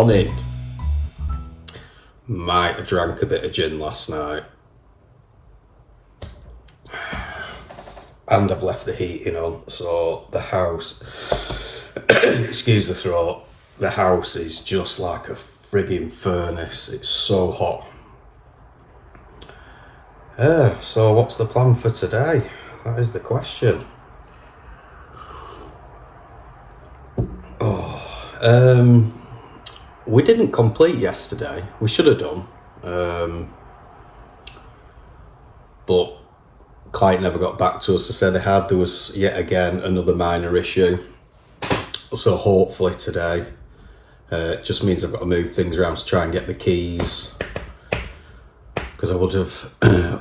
Morning. Might have drank a bit of gin last night. And I've left the heating on, so the house, excuse the throat, the house is just like a frigging furnace. It's so hot. So what's the plan for today? That is the question. We didn't complete yesterday. We should have done. But client never got back to us to say they had. There was yet again another minor issue. So hopefully today, it just means I've got to move things around to try and get the keys. Because I would have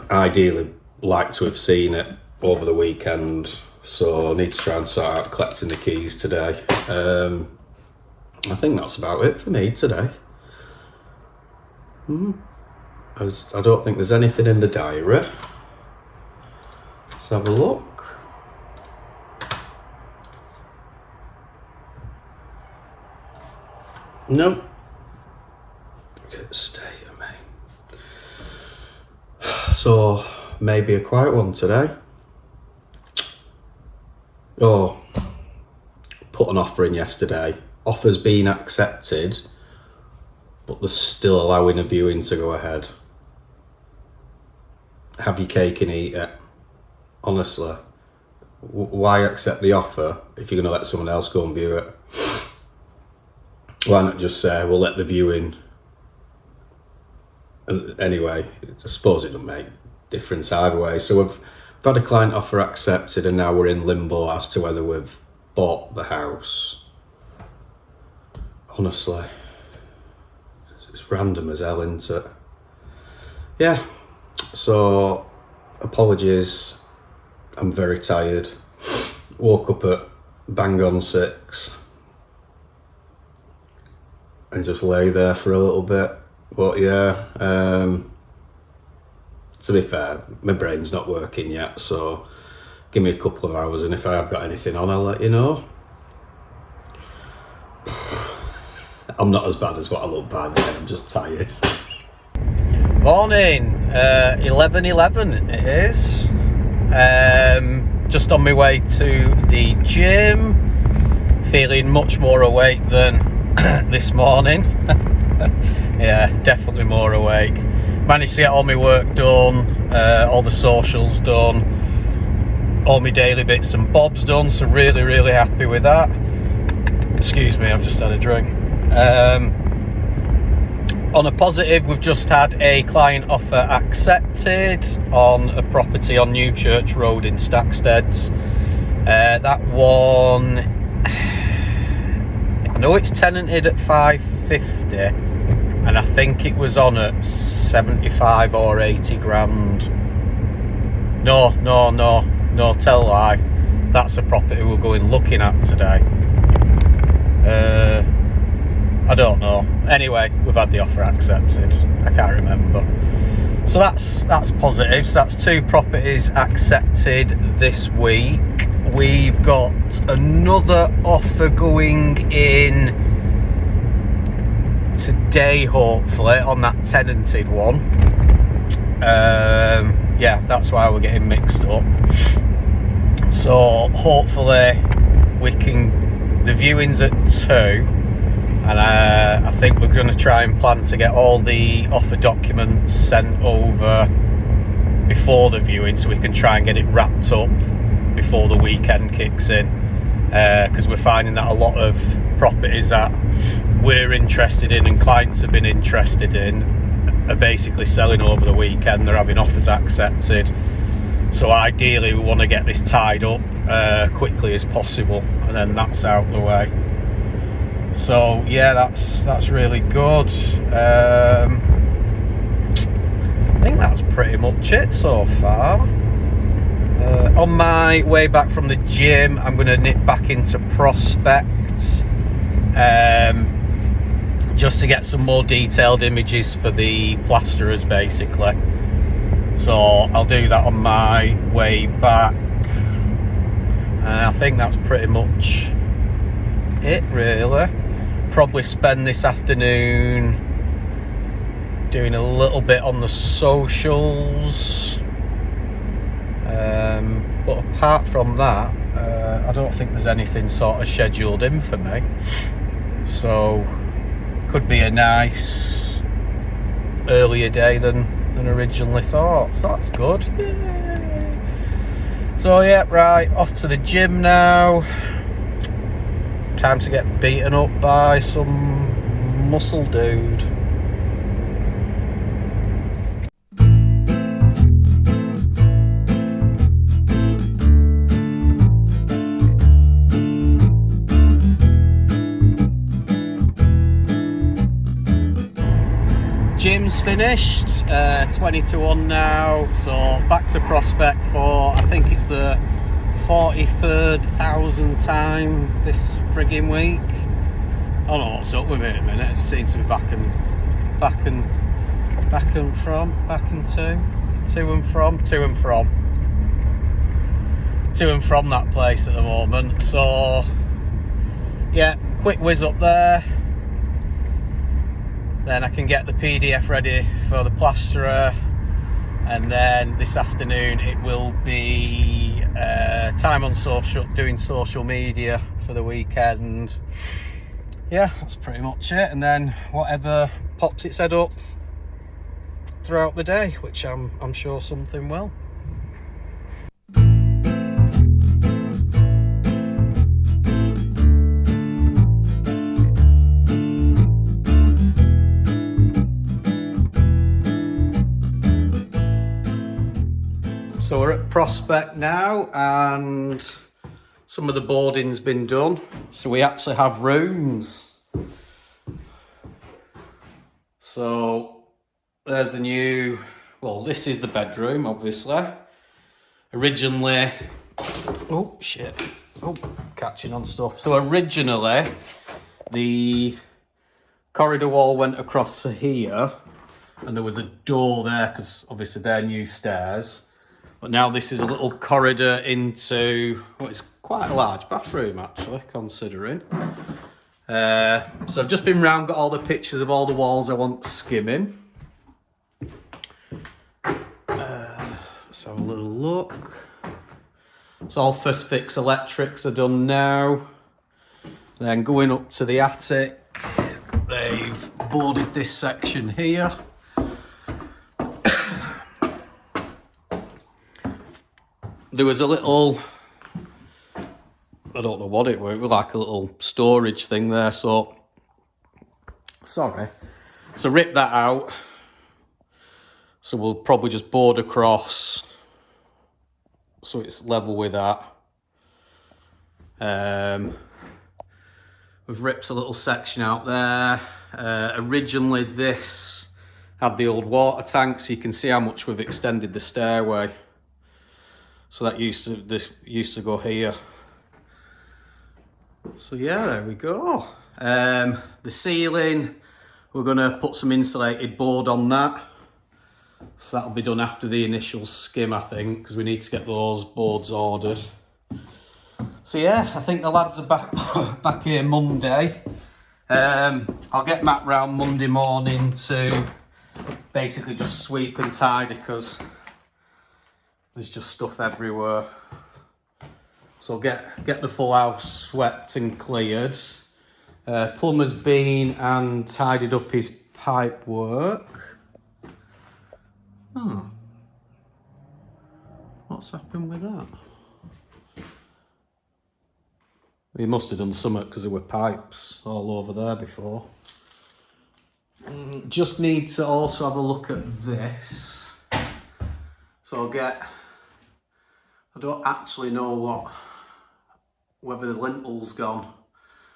ideally liked to have seen it over the weekend. So I need to try and sort out collecting the keys today. I think that's about it for me today. I don't think there's anything in the diary. Let's have a look. Nope. Look at the state of me. So, maybe a quiet one today. Oh, put an offer in yesterday. Offer's been accepted, but they're still allowing a viewing to go ahead. Have your cake and eat it. Honestly, why accept the offer if you're going to let someone else go and view it? Why not just say, we'll let the viewing... And anyway, I suppose it doesn't make difference either way. So we've had a client offer accepted and now we're in limbo as to whether we've bought the house. Honestly, it's random as hell, isn't it? Yeah, so apologies, I'm very tired. Woke up at bang on 6 and just lay there for a little bit. But yeah, to be fair, my brain's not working yet, so give me a couple of hours and if I have got anything on, I'll let you know. I'm not as bad as what I look by the way, I'm just tired. Morning, 11:11 it is. Just on my way to the gym, feeling much more awake than this morning. Yeah, definitely more awake. Managed to get all my work done, all the socials done, all my daily bits and bobs done, so really happy with that. Excuse me, I've just had a drink. On a positive, we've just had a client offer accepted on a property on New Church Road in Stacksteads. That one, I know it's tenanted at 550 and I think it was on at 75 or 80 grand. No, tell a lie. That's a property we're going looking at today. I don't know. Anyway, we've had the offer accepted. I can't remember. So that's positive. So that's 2 properties accepted this week. We've got another offer going in today, hopefully, on that tenanted one. Yeah, that's why we're getting mixed up. So hopefully we can... The viewing's at 2. And I think we're going to try and plan to get all the offer documents sent over before the viewing so we can try and get it wrapped up before the weekend kicks in. Because we're finding that a lot of properties that we're interested in and clients have been interested in are basically selling over the weekend. They're having offers accepted. So ideally we want to get this tied up quickly as possible and then that's out the way. So yeah, that's really good. I think that's pretty much it so far. On my way back from the gym, I'm going to nip back into Prospect just to get some more detailed images for the plasterers basically. So I'll do that on my way back. I think that's pretty much it really. probably spend this afternoon doing a little bit on the socials. But apart from that, I don't think there's anything sort of scheduled in for me. So could be a nice earlier day than originally thought. So that's good. Yay. So yeah, right, off to the gym now. Time to get beaten up by some muscle dude. Gym's finished, 20 to 1 now, so back to Prospect for, I think it's the 43rd time this frigging week. I don't know what's up with me in a minute. It seems to be back and from that place at the moment. So yeah, quick whiz up there. Then I can get the PDF ready for the plasterer, and then this afternoon it will be time on doing social media for the weekend. Yeah, that's pretty much it, and then whatever pops its head up throughout the day, which I'm sure something will. So we're at Prospect now, and some of the boarding's been done. So we actually have rooms. So there's the new, well, this is the bedroom, obviously. Originally, oh shit, oh, catching on stuff. So originally, the corridor wall went across to here, and there was a door there, because obviously they're new stairs. But now this is a little corridor into, well, it's quite a large bathroom actually, considering. So I've just been round, got all the pictures of all the walls I want skimming. Let's have a little look. So all first fix electrics are done now. Then going up to the attic, they've boarded this section here. There was a little, I don't know what it was like a little storage thing there, so, sorry. So rip that out. So we'll probably just board across, so it's level with that. We've ripped a little section out there. Originally this had the old water tank, so you can see how much we've extended the stairway. So that used to go here. So yeah, there we go. The ceiling, we're gonna put some insulated board on that. So that'll be done after the initial skim, I think, because we need to get those boards ordered. So yeah, I think the lads are back here Monday. I'll get Matt round Monday morning to basically just sweep and tidy, because there's just stuff everywhere. So get the full house swept and cleared. Plumber's been and tidied up his pipe work. Oh. What's happened with that? He must have done something, because there were pipes all over there before. Just need to also have a look at this. So I don't actually know whether the lintel's gone,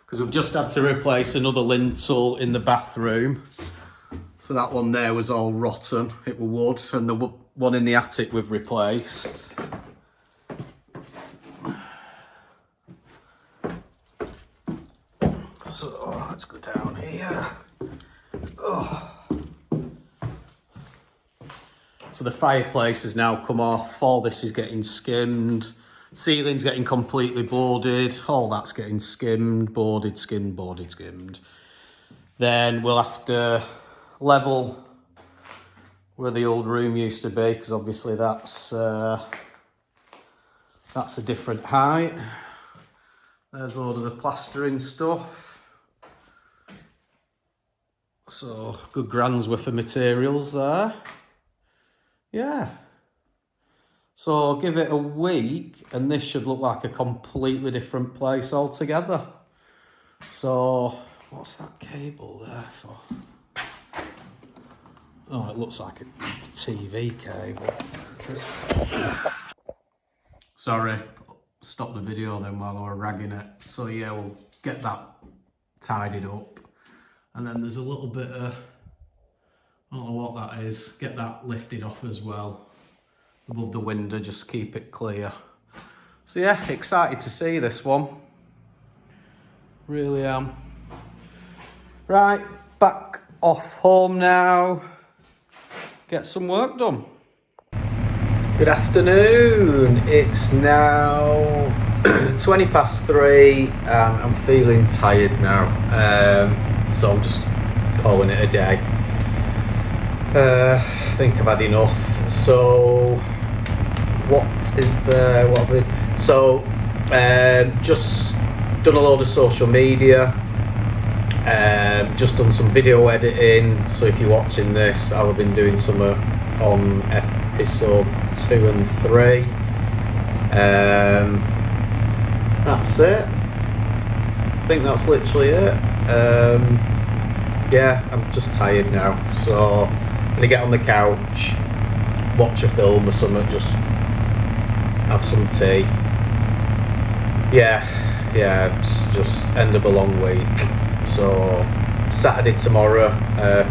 because we've just had to replace another lintel in the bathroom. So that one there was all rotten, it was wood, and the one in the attic we've replaced. So let's go down here. Oh. So the fireplace has now come off, all this is getting skimmed, ceiling's getting completely boarded, all that's getting skimmed, boarded, skimmed, boarded, skimmed. Then we'll have to level where the old room used to be, because obviously that's a different height. There's a load of the plastering stuff. So good grand's worth of materials there. Yeah. So give it a week and this should look like a completely different place altogether. So what's that cable there for? Oh, it looks like a TV cable. Sorry, stop the video then while we're ragging it. So yeah, we'll get that tidied up. And then there's a little bit of, I don't know what that is, get that lifted off as well. Above the window, just keep it clear. So yeah, excited to see this one. Really am. Right, back off home now. Get some work done. Good afternoon. It's now 20 past 3 and I'm feeling tired now. So I'm just calling it a day. I think I've had enough. So just done a load of social media, just done some video editing. So if you're watching this, I've been doing some on episode 2 and 3. That's it. I think that's literally it. Yeah, I'm just tired now, so I'm gonna get on the couch, watch a film or something, just have some tea. Yeah, it's just end of a long week. So Saturday tomorrow,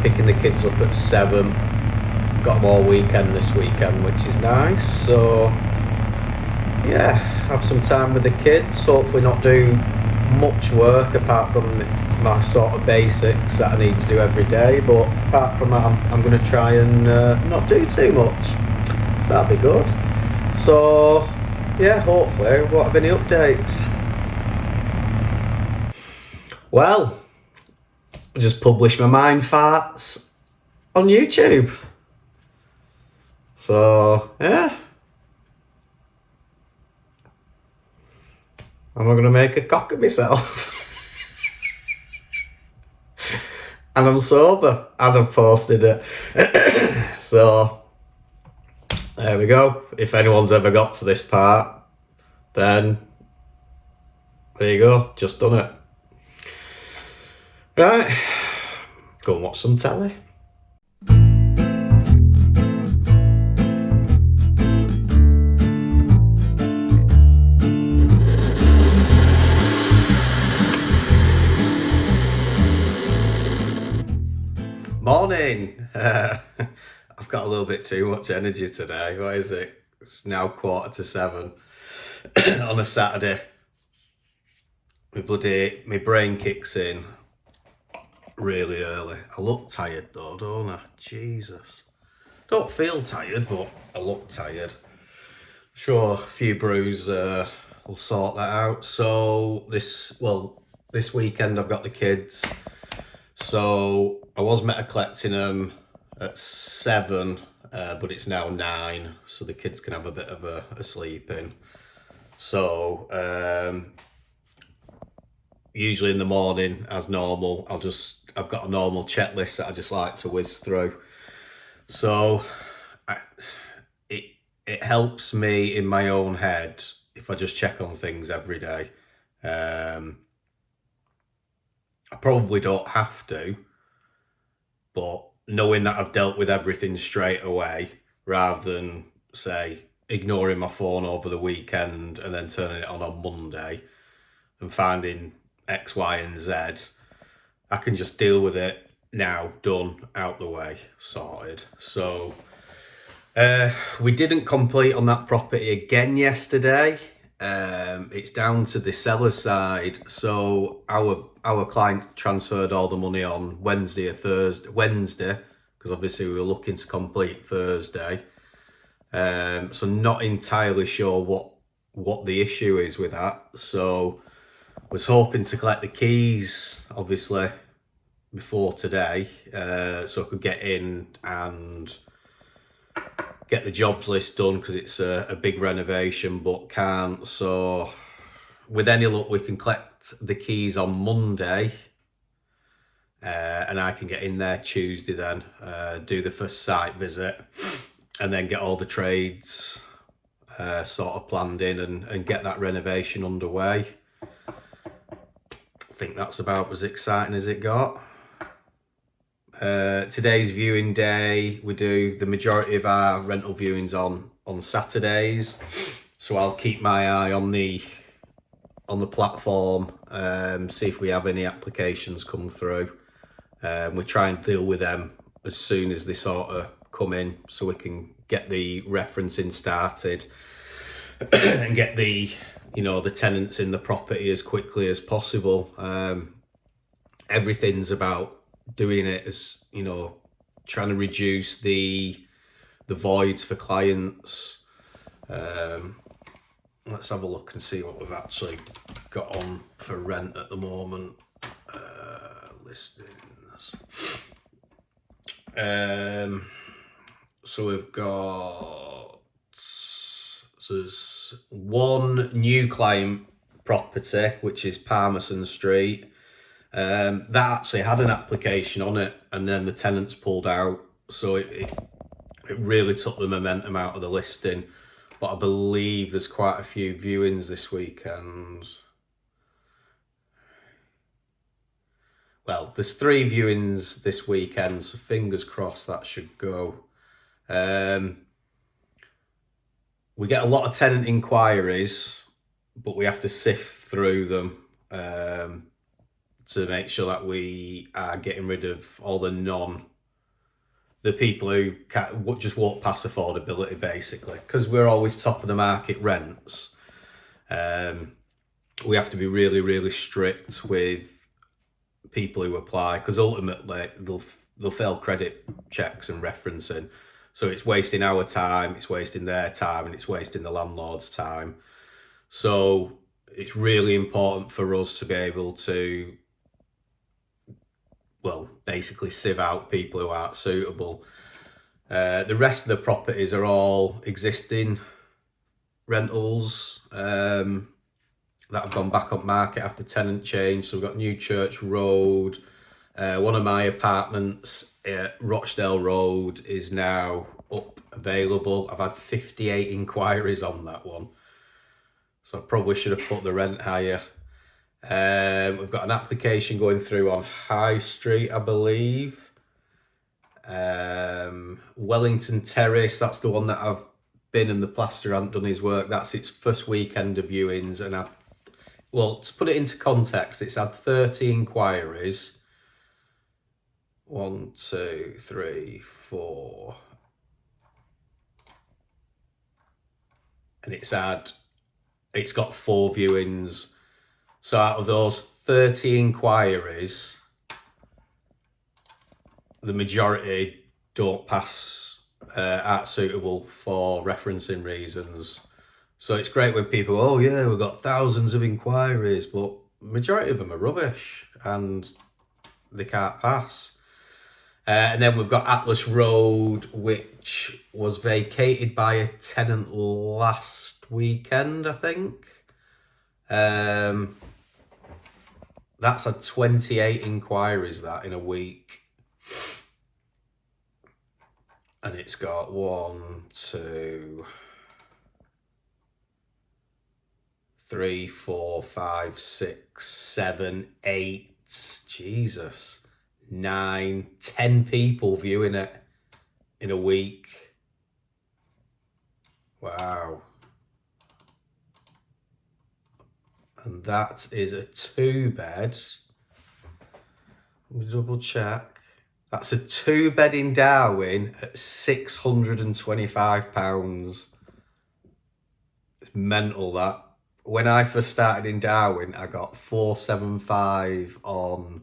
picking the kids up at 7. Got them all weekend this weekend, which is nice. So yeah, have some time with the kids. Hopefully not do much work apart from my sort of basics that I need to do every day. But apart from that, I'm going to try and not do too much. So that'll be good. So yeah, hopefully. What have any updates? Well, I just published my mind farts on YouTube. So yeah, am I going to make a cock of myself? And I'm sober and I've posted it. So there we go. If anyone's ever got to this part, then there you go, just done it. Right, go and watch some telly. Morning. I've got a little bit too much energy today. What is it? It's now 7:15 on a Saturday. My brain kicks in really early. I look tired though, don't I? Jesus. Don't feel tired, but I look tired. Sure, a few brews will sort that out. So this weekend I've got the kids. So I was meant to collecting them at 7, but it's now 9, so the kids can have a bit of a sleep in. So usually in the morning, as normal, I've got a normal checklist that I just like to whiz through. So it helps me in my own head if I just check on things every day. I probably don't have to, but knowing that I've dealt with everything straight away, rather than, say, ignoring my phone over the weekend and then turning it on Monday and finding X, Y, and Z, I can just deal with it now, done, out the way, sorted. So we didn't complete on that property again yesterday. It's down to the seller's side. So our client transferred all the money on Wednesday, because obviously we were looking to complete Thursday. So not entirely sure what the issue is with that. So was hoping to collect the keys, obviously before today, so I could get in and get the jobs list done, because it's a big renovation, but can't. So with any luck, we can collect the keys on Monday, and I can get in there Tuesday then, do the first site visit, and then get all the trades sort of planned in and get that renovation underway. I think that's about as exciting as it got. Today's viewing day, we do the majority of our rental viewings on Saturdays, so I'll keep my eye on the platform, see if we have any applications come through. We try and deal with them as soon as they sort of come in, so we can get the referencing started and get the tenants in the property as quickly as possible. Everything's about doing it as, trying to reduce the voids for clients. Let's have a look and see what we've actually got on for rent at the moment. Listings. So we've got, there's one new client property, which is Palmerston Street. That actually had an application on it, and then the tenants pulled out, so it really took the momentum out of the listing. But I believe there's quite a few viewings this weekend. Well, there's 3 viewings this weekend, so fingers crossed that should go. We get a lot of tenant inquiries, but we have to sift through them to make sure that we are getting rid of all the people who just walk past affordability, basically, because we're always top of the market rents. We have to be really, really strict with people who apply, because ultimately they'll fail credit checks and referencing. So it's wasting our time, it's wasting their time, and it's wasting the landlord's time. So it's really important for us to be able to, well, basically sieve out people who aren't suitable. The rest of the properties are all existing rentals that have gone back on market after tenant change. So we've got New Church Road. One of my apartments at Rochdale Road is now up available. I've had 58 inquiries on that one, so I probably should have put the rent higher. We've got an application going through on High Street, I believe. Wellington Terrace, that's the one that I've been, and the plasterer hasn't done his work. That's its first weekend of viewings, and to put it into context, it's had 30 inquiries. 1, 2, 3, 4. And it's got 4 viewings. So out of those 30 inquiries, the majority don't pass, aren't suitable for referencing reasons. So it's great when people, oh yeah, we've got thousands of inquiries, but majority of them are rubbish and they can't pass. And then we've got Atlas Road, which was vacated by a tenant last weekend, I think. That's had 28 inquiries in a week. And it's got 1, 2, 3, 4, 5, 6, 7, 8. Jesus. 9, 10 people viewing it in a week. Wow. And that is a 2-bed. Let me double check. That's a 2-bed in Darwin at £625. It's mental, that. When I first started in Darwin, I got 475 on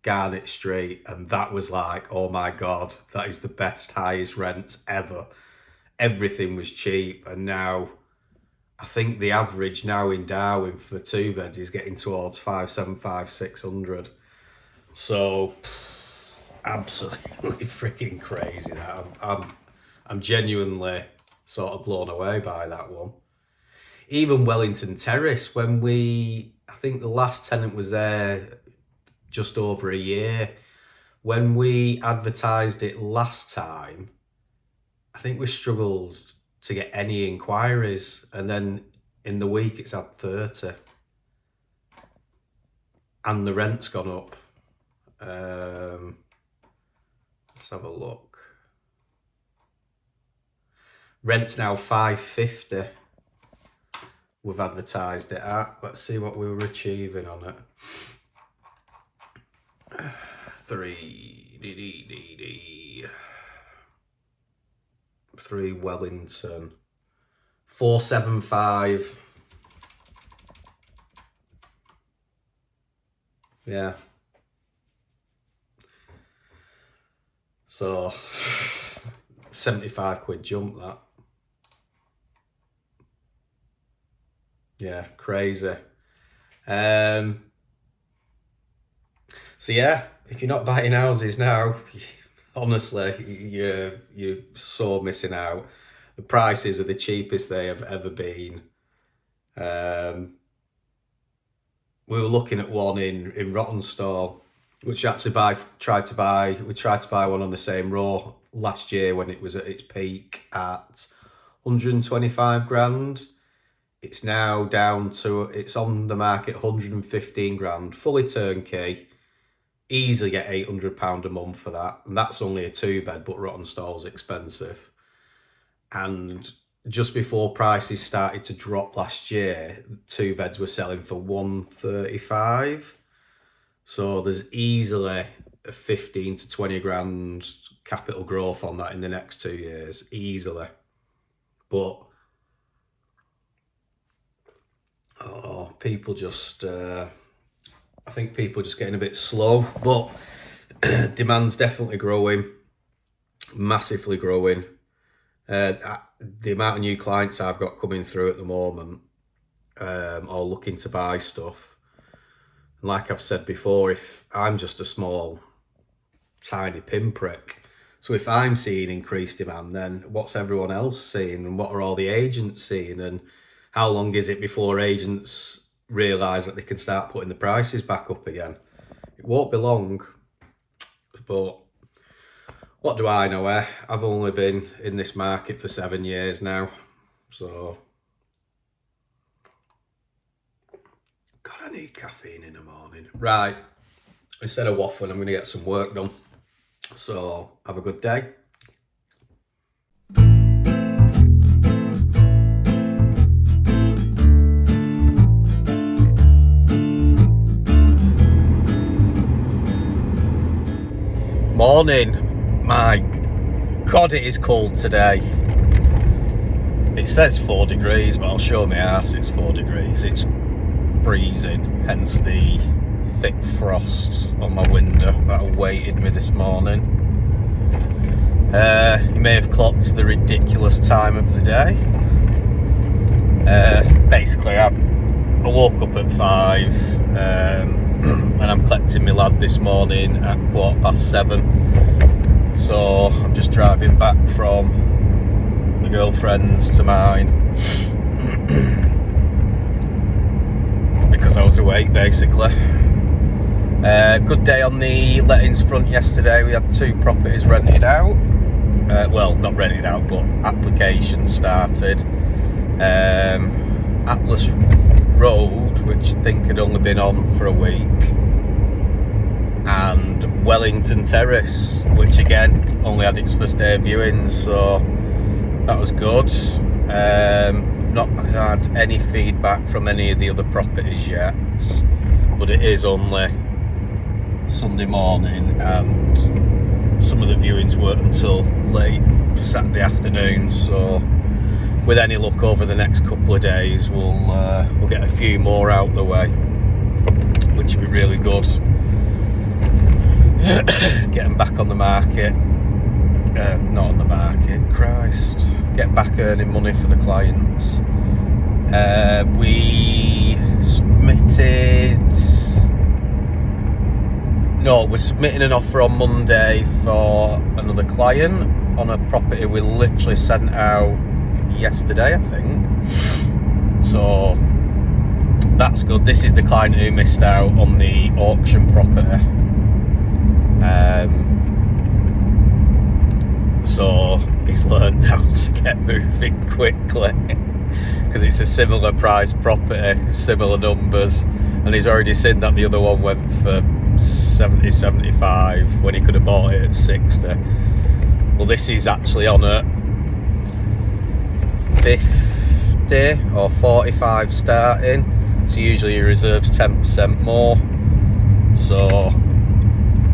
Garnet Street, and that was like, oh my god, that is the best, highest rents ever. Everything was cheap, and now I think the average now in Darwin for 2 beds is getting towards 575, 600. So absolutely freaking crazy. I'm genuinely sort of blown away by that one. Even Wellington Terrace, I think the last tenant was there just over a year. When we advertised it last time, I think we struggled to get any inquiries, and then in the week it's had 30. And the rent's gone up. Let's have a look. Rent's now $550. We've advertised it at. Let's see what we were achieving on it. 3 Wellington. 475. Yeah. So 75 quid jump that. Yeah, crazy. So yeah, if you're not buying houses now, honestly, you're so missing out. The prices are the cheapest they have ever been. We were looking at one in Rottenstall, which actually tried to buy one on the same row last year when it was at its peak at 125 grand. It's now down to, it's on the market 115 grand, fully turnkey. Easily get £800 a month for that, and that's only a 2-bed, but Rottenstall's expensive. And just before prices started to drop last year, 2-beds were selling for 135. So there's easily a 15 to 20 grand capital growth on that in the next 2 years, easily. But people just, I think people are just getting a bit slow, but demand's definitely growing, massively growing. The amount of new clients I've got coming through at the moment, all looking to buy stuff. And like I've said before, if I'm just a small, tiny pinprick, so if I'm seeing increased demand, then what's everyone else seeing, and what are all the agents seeing, and how long is it before agents realise that they can start putting the prices back up again? It won't be long, but what do I know? I've only been in this market for 7 years now, so God, I need caffeine in the morning. Right, instead of waffling, I'm going to get some work done. So have a good day. Morning. My God, it is cold today. It says 4 degrees, but I'll show my ass it's 4 degrees. It's freezing, hence the thick frost on my window that awaited me this morning. You may have clocked the ridiculous time of the day. Basically, I woke up at 5, and I'm collecting my lad this morning at 7:15. So I'm just driving back from my girlfriend's to mine because I was awake, basically. Good day on the lettings front yesterday. We had 2 properties rented out. Well, not rented out, but applications started. Atlas Road, which I think had only been on for a week, and Wellington Terrace, which again only had its first day of viewings, so that was good. Not had any feedback from any of the other properties yet, but it is only Sunday morning and some of the viewings weren't until late Saturday afternoon, so with any luck over the next couple of days we'll get a few more out the way, which would be really good. Getting back on the market, not on the market, Christ, get back earning money for the clients. We submitted no, we're submitting an offer on Monday for another client on a property we literally sent out yesterday, I think. So that's good. This is the client who missed out on the auction property. So he's learned now to get moving quickly because it's a similar price property, similar numbers, and he's already seen that the other one went for 70, 75 when he could have bought it at 60. Well, this is actually on at 50 or 45 starting, so usually he reserves 10% more. So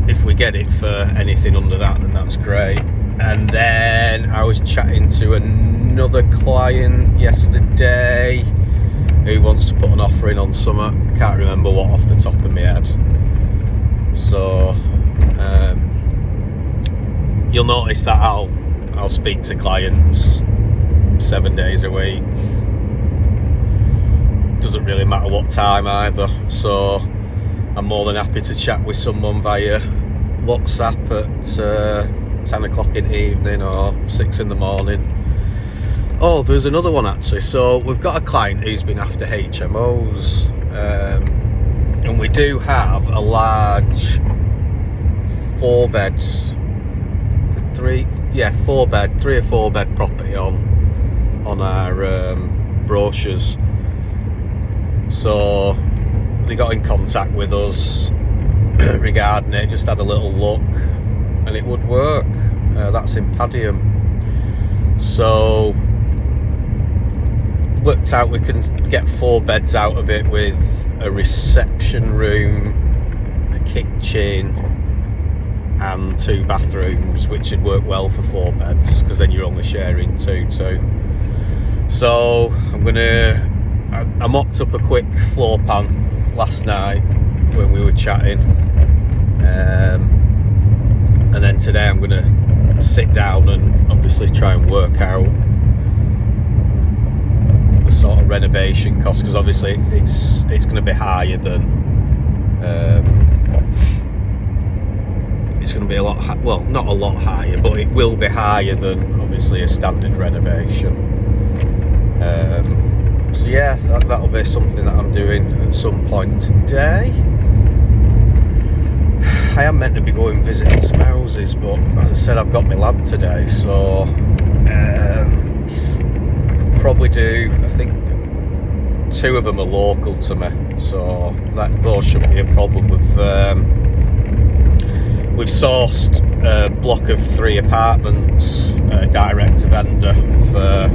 if we get it for anything under that, then that's great. And then I was chatting to another client yesterday who wants to put an offer in on something. I can't remember what off the top of my head. So you'll notice that I'll speak to clients 7 days a week. Doesn't really matter what time either. So I'm more than happy to chat with someone via WhatsApp at 10 o'clock in the evening or 6 in the morning. Oh, there's another one actually. So we've got a client who's been after HMOs, and we do have a large 4-bed, 3 or 4-bed property on our brochures. So they got in contact with us regarding it, just had a little look, and it would work. That's in Padiham. So worked out we can get 4 beds out of it with a reception room, a kitchen and 2 bathrooms, which would work well for 4 beds because then you're only sharing 2. So I mocked up a quick floor plan last night when we were chatting, and then today I'm going to sit down and obviously try and work out the sort of renovation cost, because obviously it's going to be higher than it's going to be a lot well, not a lot higher, but it will be higher than obviously a standard renovation. So yeah, that'll be something that I'm doing at some point today. I am meant to be going visiting some houses, but as I said, I've got my lad today, so I could probably do, I think 2 of them are local to me, so those shouldn't be a problem. We've sourced a block of 3 apartments direct to vendor for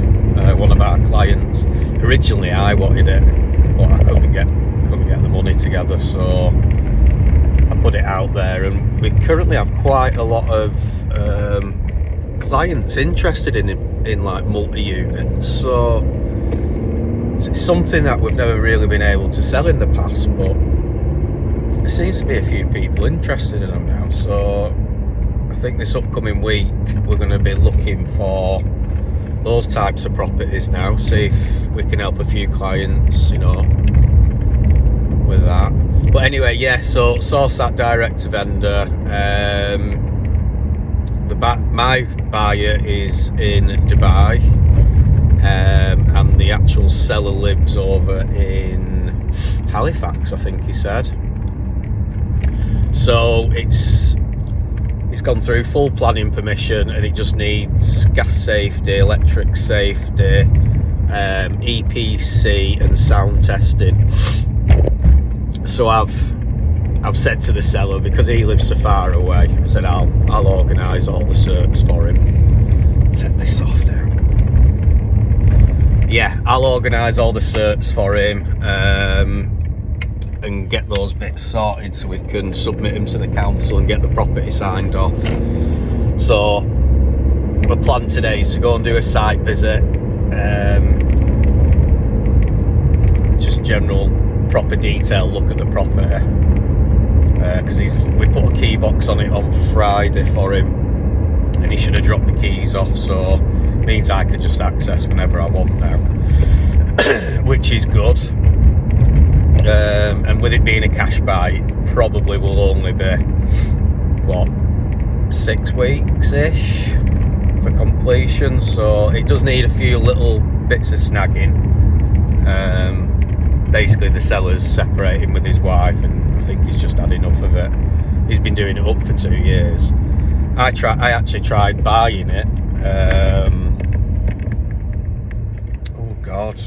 one of our clients. Originally I wanted it, but I couldn't get the money together, so I put it out there, and we currently have quite a lot of clients interested in like multi-units. So it's something that we've never really been able to sell in the past, but there seems to be a few people interested in them now. So I think this upcoming week we're going to be looking for those types of properties now, see if we can help a few clients, you know, with that. But anyway, yeah, so source that direct to vendor. My buyer is in Dubai, and the actual seller lives over in Halifax, I think he said. So it's gone through full planning permission, and it just needs gas safety, electric safety, EPC and sound testing. So I've said to the seller, because he lives so far away, I said I'll organise all the certs for him. Take this off now. Yeah, I'll organise all the certs for him, and get those bits sorted so we can submit them to the council and get the property signed off. So my plan today is to go and do a site visit, just general proper detail look at the property, because we put a key box on it on Friday for him, and he should have dropped the keys off, so it means I can just access whenever I want now, which is good. And with it being a cash buy, it probably will only be what, 6 weeks-ish for completion, so it does need a few little bits of snagging. Basically the seller's separating with his wife, and I think he's just had enough of it. He's been doing it up for 2 years. I actually tried buying it, oh god,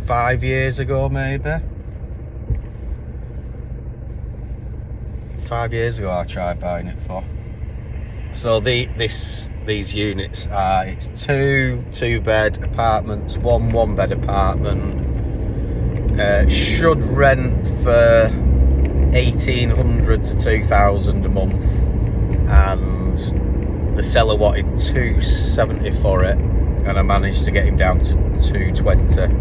5 years ago maybe. 5 years ago I tried buying it for. So these units are, it's two bed apartments, one bed apartment. Should rent for 1,800 to 2,000 a month, and the seller wanted 270 for it, and I managed to get him down to 220.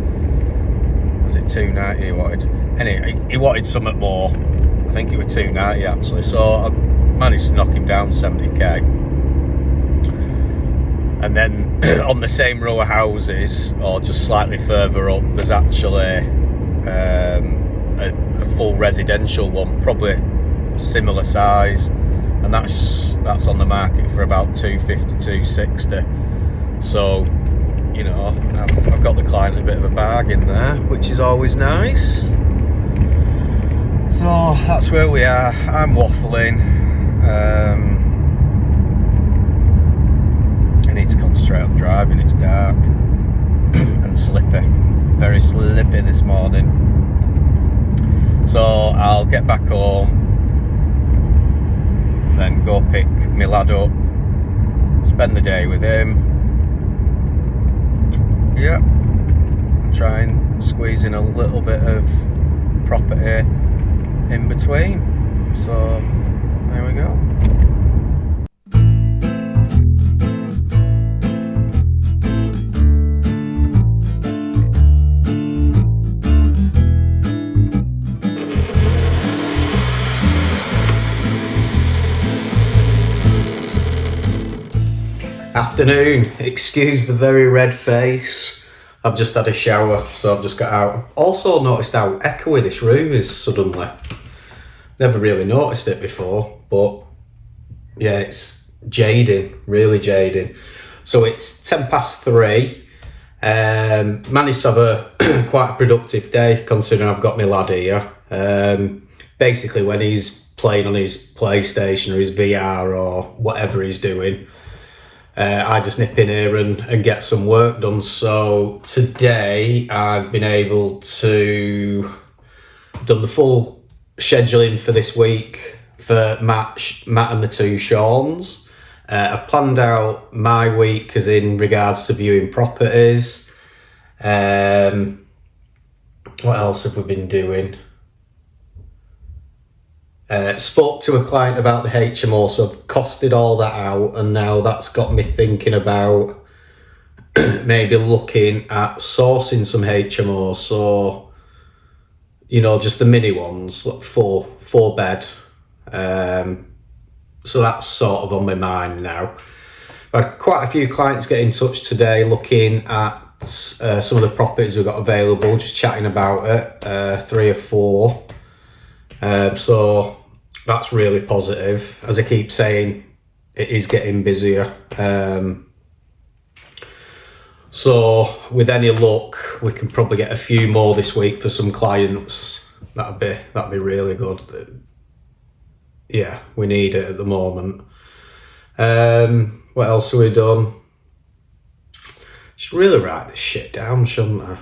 Was it 290 he wanted? Anyway, he wanted something more. I think it was 290 actually, so I managed to knock him down 70k. And then on the same row of houses, or just slightly further up, there's actually a full residential one, probably similar size, and that's on the market for about 250, 260. So, you know, I've got the client a bit of a bargain there, which is always nice. So that's where we are. I'm waffling. I need to concentrate on driving. It's dark and slippy, very slippy this morning. So I'll get back home, then go pick my lad up, spend the day with him. Yeah, try and squeeze in a little bit of property in between. So there we go. Afternoon, excuse the very red face. I've just had a shower, so I've just got out. I've also noticed how echoey this room is suddenly. Never really noticed it before, but yeah, it's jading, really jading. So it's 3:10. Managed to have a quite a productive day, considering I've got my lad here. Basically, when he's playing on his PlayStation or his VR or whatever he's doing, I just nip in here and get some work done. So today I've been able to done the full scheduling for this week for Matt and the two Seans. I've planned out my week as in regards to viewing properties. What else have we been doing? Spoke to a client about the HMO, so I've costed all that out, and now that's got me thinking about maybe looking at sourcing some HMOs. So, you know, just the mini ones, like four bed. So that's sort of on my mind now. I've had quite a few clients get in touch today looking at some of the properties we've got available, just chatting about it, 3 or 4. So that's really positive. As I keep saying, it is getting busier. So with any luck, we can probably get a few more this week for some clients. That'd be really good. Yeah, we need it at the moment. What else have we done? Should really write this shit down, shouldn't I?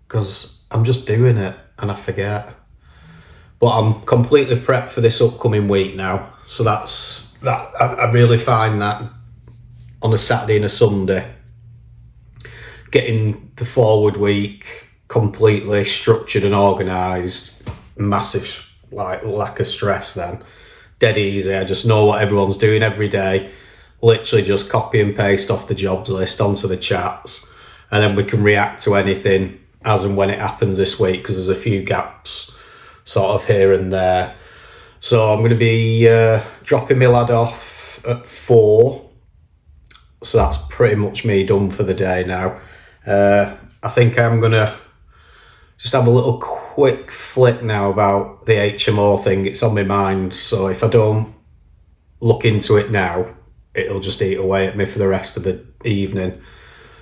Because I'm just doing it and I forget. But I'm completely prepped for this upcoming week now. So that's that. I really find that on a Saturday and a Sunday, getting the forward week completely structured and organised, massive lack of stress then. Dead easy. I just know what everyone's doing every day. Literally just copy and paste off the jobs list onto the chats, and then we can react to anything as and when it happens this week, because there's a few gaps sort of here and there. So I'm going to be dropping my lad off at 4. So that's pretty much me done for the day now. I think I'm going to just have a little quick flick now about the HMO thing. It's on my mind. So if I don't look into it now, it'll just eat away at me for the rest of the evening.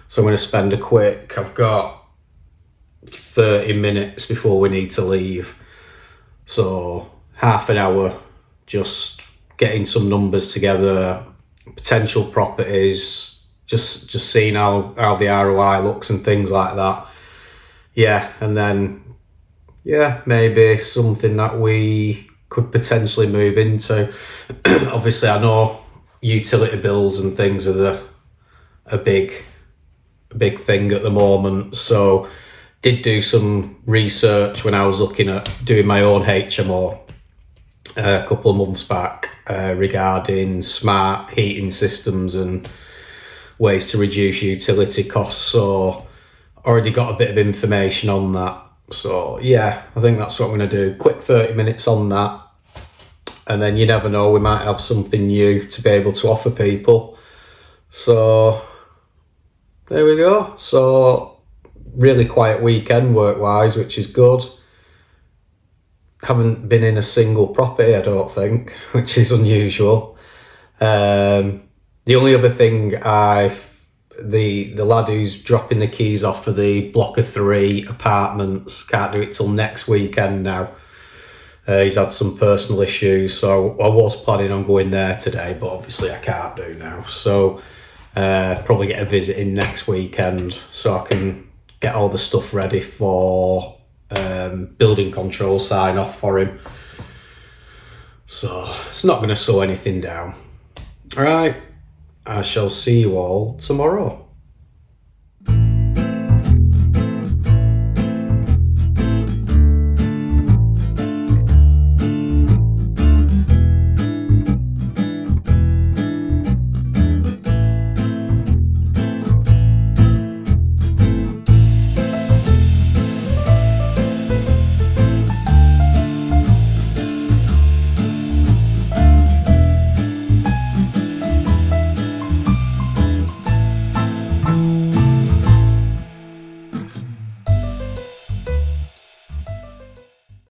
So I'm going to spend I've got 30 minutes before we need to leave. So half an hour, just getting some numbers together, potential properties, just seeing how the ROI looks and things like that. Yeah, and then, yeah, maybe something that we could potentially move into. Obviously, I know utility bills and things are a big thing at the moment. So did do some research when I was looking at doing my own HMO a couple of months back regarding smart heating systems and ways to reduce utility costs. So already got a bit of information on that. So yeah, I think that's what I'm going to do. Quick 30 minutes on that. And then you never know, we might have something new to be able to offer people. So there we go. So really quiet weekend work-wise, which is good. Haven't been in a single property, I don't think, which is unusual. The only other thing the lad who's dropping the keys off for the block of 3 apartments can't do it till next weekend now. He's had some personal issues, so I was planning on going there today, but obviously I can't do now. So probably get a visit in next weekend so I can get all the stuff ready for building control sign off for him. So it's not going to slow anything down. All right, I shall see you all tomorrow.